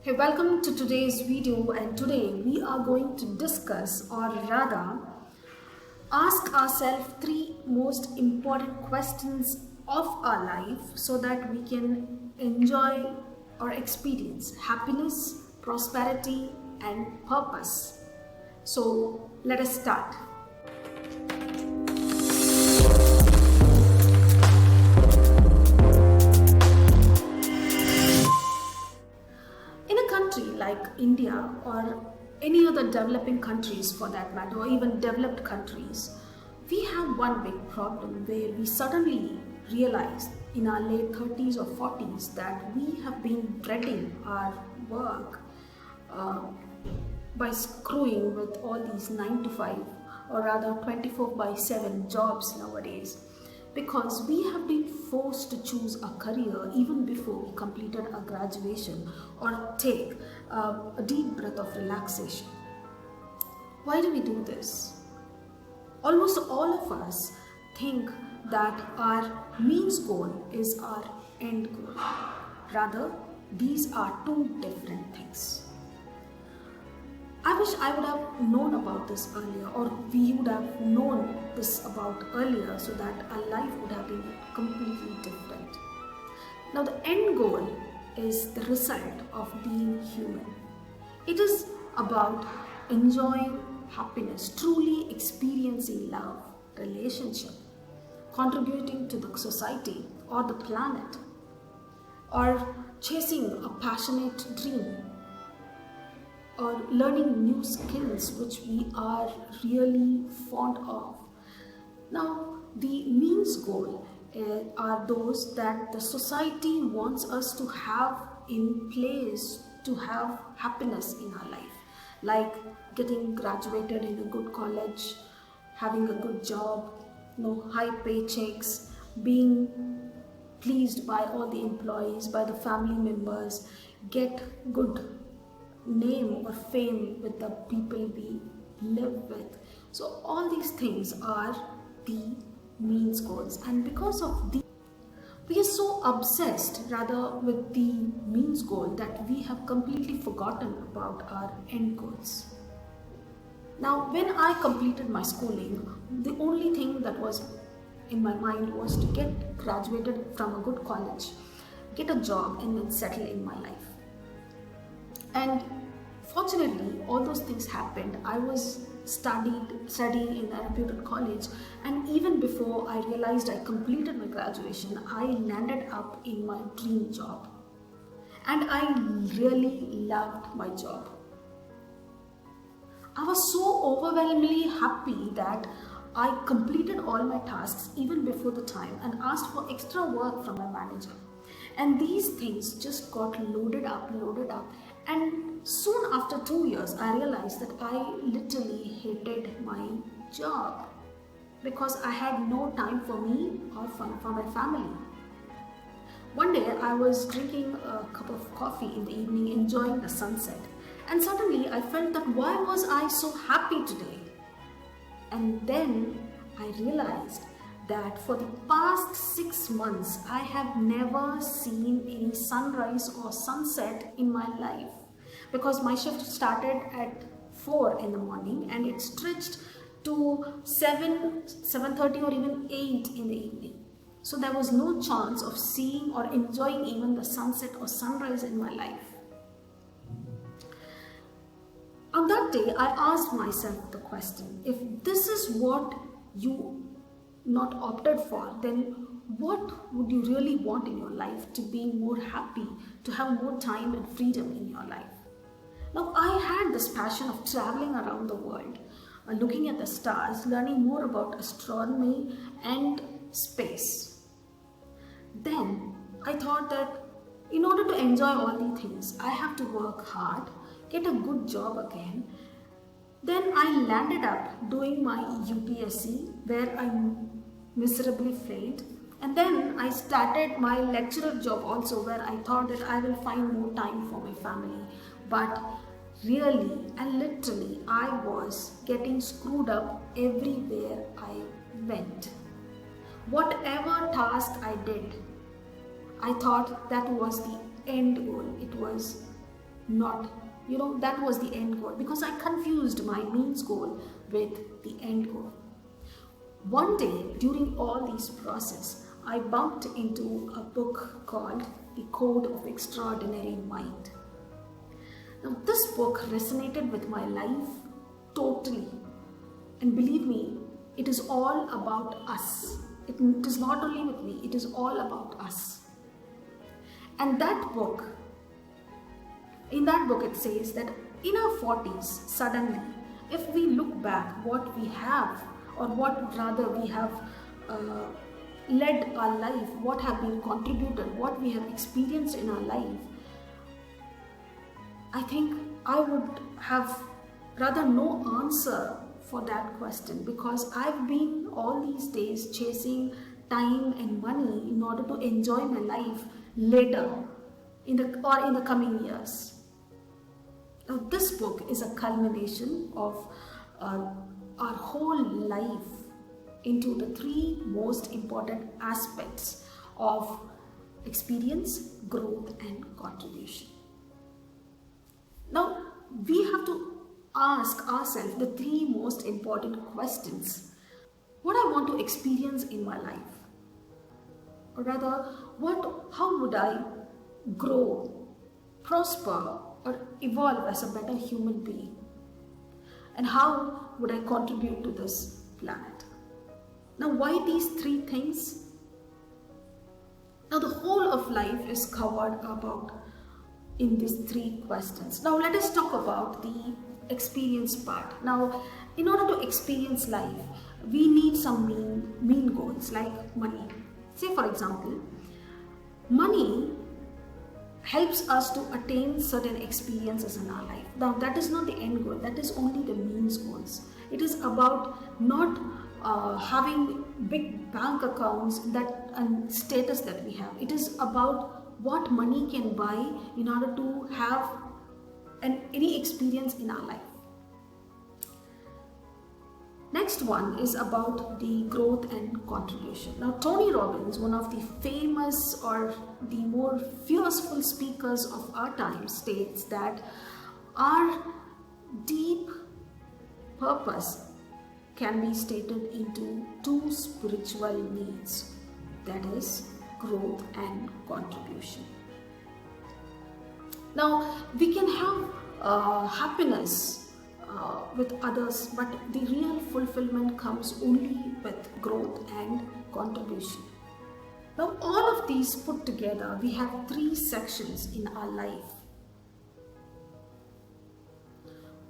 Hey, welcome to today's video, and today we are going to discuss, or rather ask ourselves three most important questions of our life so that we can enjoy or experience happiness, prosperity and purpose. So let us start. In a country like India or any other developing countries for that matter, or even developed countries, we have one big problem where we suddenly realize in our late 30s or 40s that we have been dreading our work by screwing with all these 9 to 5 or rather 24/7 jobs nowadays, because we have been forced to choose a career even before we completed our graduation or take a deep breath of relaxation. Why do we do this? Almost all of us think that our means goal is our end goal. Rather, these are two different things. I wish I would have known about this earlier, or we would have known this about earlier, so that our life would have been completely different. Now, the end goal is the result of being human. It is about enjoying happiness, truly experiencing love, relationship, contributing to the society or the planet, or chasing a passionate dream, or learning new skills which we are really fond of. Now, the means goal are those that the society wants us to have in place to have happiness in our life, like getting graduated in a good college, having a good job, high paychecks, being pleased by all the employees, by the family members, get good name or fame with the people we live with. So all these things are the means goals, and because of the we are so obsessed rather with the means goal that we have completely forgotten about our end goals. Now, when I completed my schooling, the only thing that was in my mind was to get graduated from a good college, get a job and then settle in my life. And fortunately, all those things happened. I was studying in a reputed college, and even before I realized I completed my graduation, I landed up in my dream job. And I really loved my job. I was so overwhelmingly happy that I completed all my tasks even before the time and asked for extra work from my manager. And these things just got loaded up. And soon after 2 years, I realized that I literally hated my job because I had no time for me or for my family. One day, I was drinking a cup of coffee in the evening, enjoying the sunset. And suddenly, I felt that why was I so happy today? And then I realized that for the past 6 months, I have never seen any sunrise or sunset in my life, because my shift started at 4 in the morning and it stretched to 7:30 or even 8 in the evening. So there was no chance of seeing or enjoying even the sunset or sunrise in my life. On that day, I asked myself the question, if this is what you not opted for, then what would you really want in your life to be more happy, to have more time and freedom in your life? Now, I had this passion of traveling around the world, looking at the stars, learning more about astronomy and space. Then I thought that in order to enjoy all these things, I have to work hard, get a good job again. Then I landed up doing my UPSC, where I miserably failed. And then I started my lecturer job also, where I thought that I will find more time for my family. But really and literally, I was getting screwed up everywhere I went. Whatever task I did, I thought that was the end goal. It was not, that was the end goal, because I confused my means goal with the end goal. One day during all these process, I bumped into a book called The Code of Extraordinary Mind. Now this book resonated with my life totally, and believe me, it is all about us. It is not only with me, it is all about us. And in that book it says that in our 40s, suddenly, if we look back what we have, or what rather we have led our life, what have been contributed, what we have experienced in our life, I think I would have rather no answer for that question, because I've been all these days chasing time and money in order to enjoy my life later in the coming years. Now this book is a culmination of our whole life into the three most important aspects of experience, growth and contribution. Now we have to ask ourselves the three most important questions. What I want to experience in my life, or rather how would I grow, prosper or evolve as a better human being, and how would I contribute to this planet? Now why these three things? Now the whole of life is covered about in these three questions. Now let us talk about the experience part. Now in order to experience life, we need some mean goals like money. Say for example, money helps us to attain certain experiences in our life. Now that is not the end goal, that is only the means goals. It is about not having big bank accounts and status that we have. It is about what money can buy in order to have any experience in our life. Next one is about the growth and contribution. Now Tony Robbins, one of the famous or the more fearful speakers of our time, states that our deep purpose can be stated into two spiritual needs, that is growth and contribution. Now we can have happiness with others, but the real fulfillment comes only with growth and contribution. Now all of these put together, we have three sections in our life.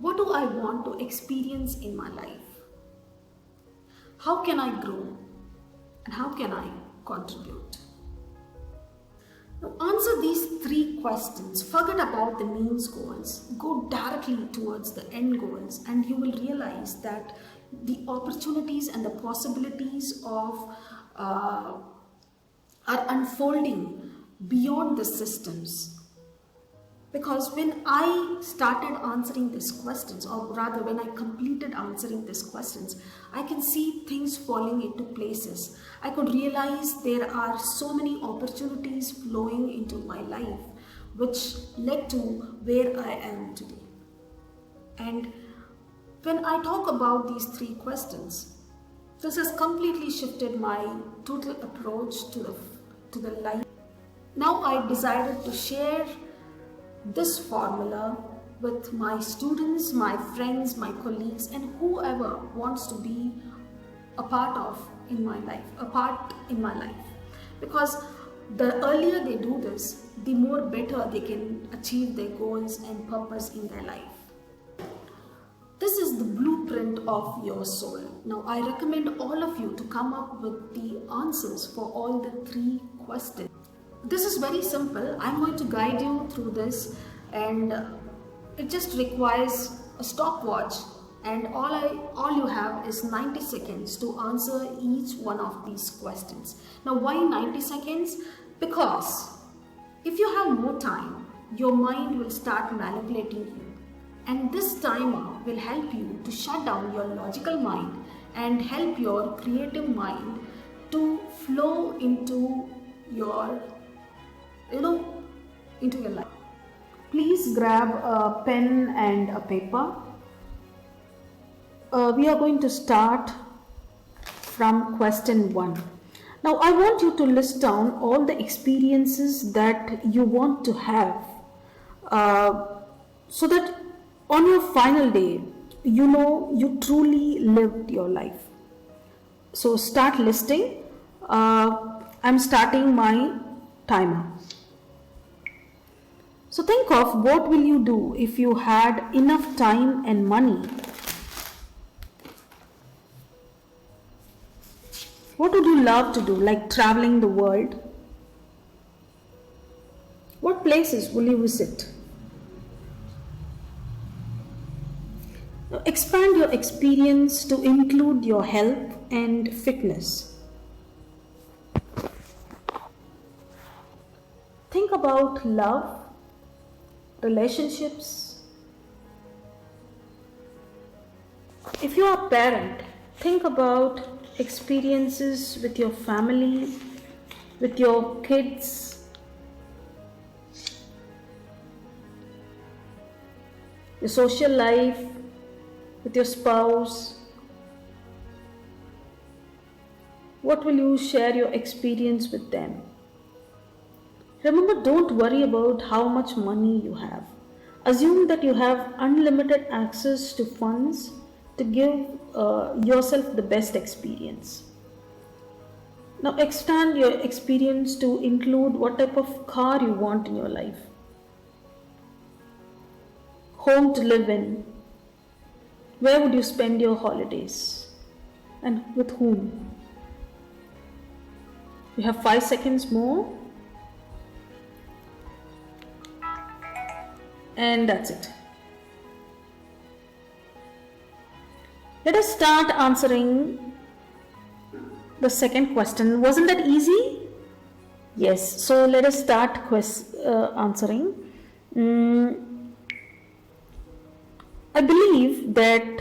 What do I want to experience in my life? How can I grow? And how can I contribute? Now answer these three questions, forget about the means goals, go directly towards the end goals, and you will realize that the opportunities and the possibilities of are unfolding beyond the systems. Because when I started answering these questions, or rather when I completed answering these questions, I can see things falling into places. I could realize there are so many opportunities flowing into my life, which led to where I am today. And when I talk about these three questions, this has completely shifted my total approach to the life. Now I decided to share this formula with my students, my friends, my colleagues, and whoever wants to be a part in my life. Because the earlier they do this, the more better they can achieve their goals and purpose in their life. This is the blueprint of your soul. Now I recommend all of you to come up with the answers for all the three questions. This is very simple. I'm going to guide you through this, and it just requires a stopwatch, and all you have is 90 seconds to answer each one of these questions. Now why 90 seconds? Because if you have more time, your mind will start manipulating you, and this timer will help you to shut down your logical mind and help your creative mind to flow into your life. Please grab a pen and a paper. We are going to start from question 1. Now, I want you to list down all the experiences that you want to have so that on your final day, you know you truly lived your life. So, start listing. I'm starting my timer. So, think of what will you do if you had enough time and money. What would you love to do, like traveling the world? What places will you visit? Now, expand your experience to include your health and fitness. Think about love, relationships. If you are a parent, think about experiences with your family, with your kids, your social life, with your spouse. What will you share your experience with them? Remember, don't worry about how much money you have. Assume that you have unlimited access to funds to give yourself the best experience. Now expand your experience to include what type of car you want in your life, home to live in, where would you spend your holidays, and with whom. You have 5 seconds more, and that's it. Let us start answering the second question. Wasn't that easy? Yes. So let us start answering. I believe that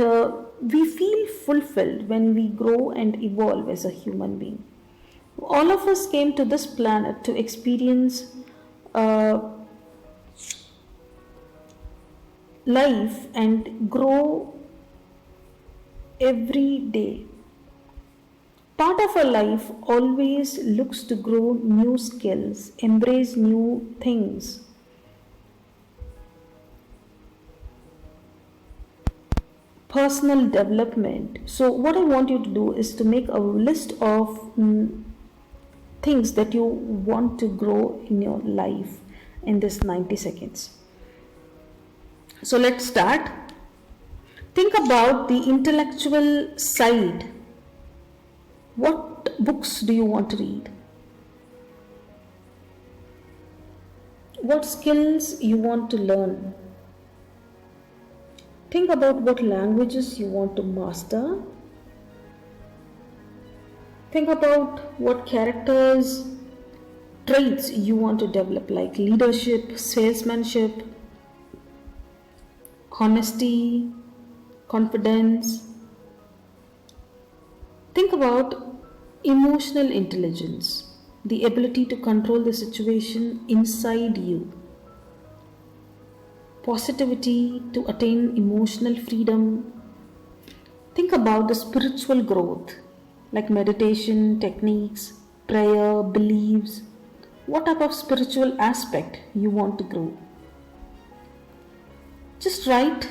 we feel fulfilled when we grow and evolve as a human being. All of us came to this planet to experience life and grow every day. Part of our life always looks to grow new skills, embrace new things. Personal development. So what I want you to do is to make a list of things that you want to grow in your life in this 90 seconds. So let's start. Think about the intellectual side. What books do you want to read? What skills you want to learn? Think about what languages you want to master. Think about what characters, traits you want to develop, like leadership, salesmanship, honesty, confidence. Think about emotional intelligence, the ability to control the situation inside you. Positivity to attain emotional freedom. Think about the spiritual growth, like meditation techniques, prayer, beliefs. What type of spiritual aspect you want to grow? Just write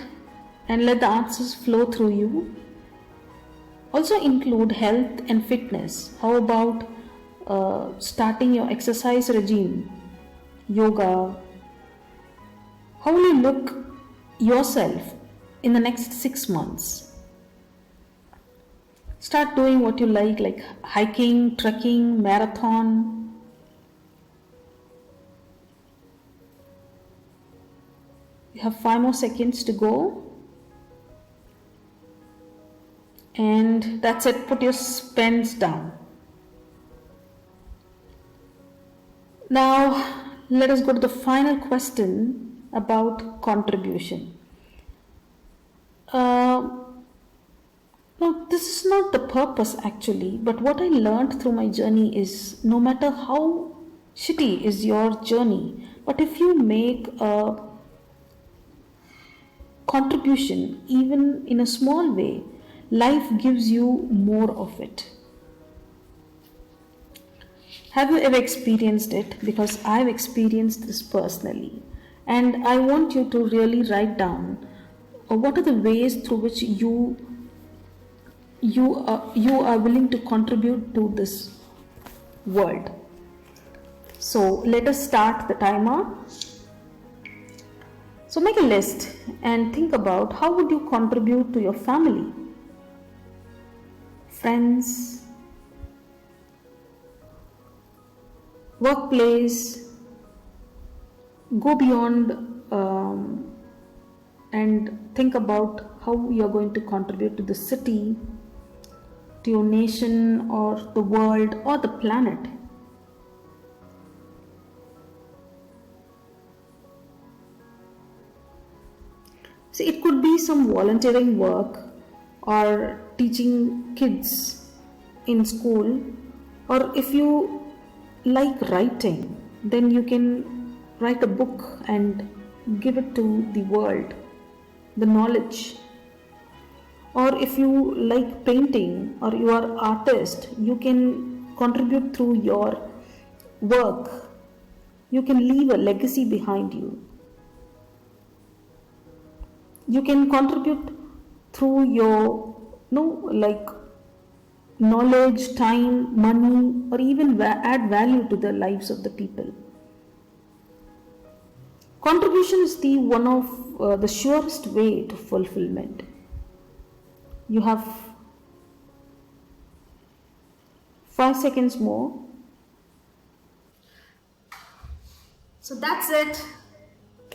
and let the answers flow through you. Also include health and fitness. How about starting your exercise regime, yoga? How will you look yourself in the next 6 months? Start doing what you like hiking, trekking, marathon. You have 5 more seconds to go. And that's it. Put your pens down. Now, let us go to the final question about contribution. Now, this is not the purpose actually, but what I learned through my journey is no matter how shitty is your journey, but if you make a contribution, even in a small way, life gives you more of it. Have you ever experienced it? Because I've experienced this personally. And I want you to really write down what are the ways through which you are willing to contribute to this world. So let us start the timer. So make a list and think about how would you contribute to your family, friends, workplace. Go beyond and think about how you are going to contribute to the city, to your nation, or the world, or the planet. See, it could be some volunteering work or teaching kids in school, or if you like writing, then you can write a book and give it to the world, the knowledge. Or if you like painting or you are artist, you can contribute through your work. You can leave a legacy behind you. You can contribute through your knowledge, time, money, or even add value to the lives of the people. Contribution is the one of the surest way to fulfillment. You have 5 seconds more. So that's it.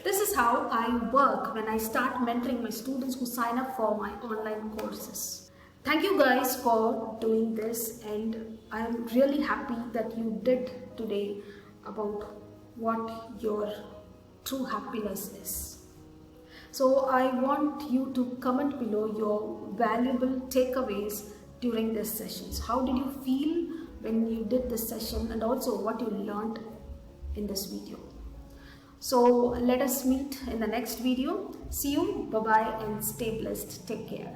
This is how I work when I start mentoring my students who sign up for my online courses. Thank you guys for doing this, and I'm really happy that you did today about what your true happiness is. So I want you to comment below your valuable takeaways during these sessions. How did you feel when you did this session, and also what you learned in this video? So let us meet in the next video. See you, bye bye, and stay blessed. Take care.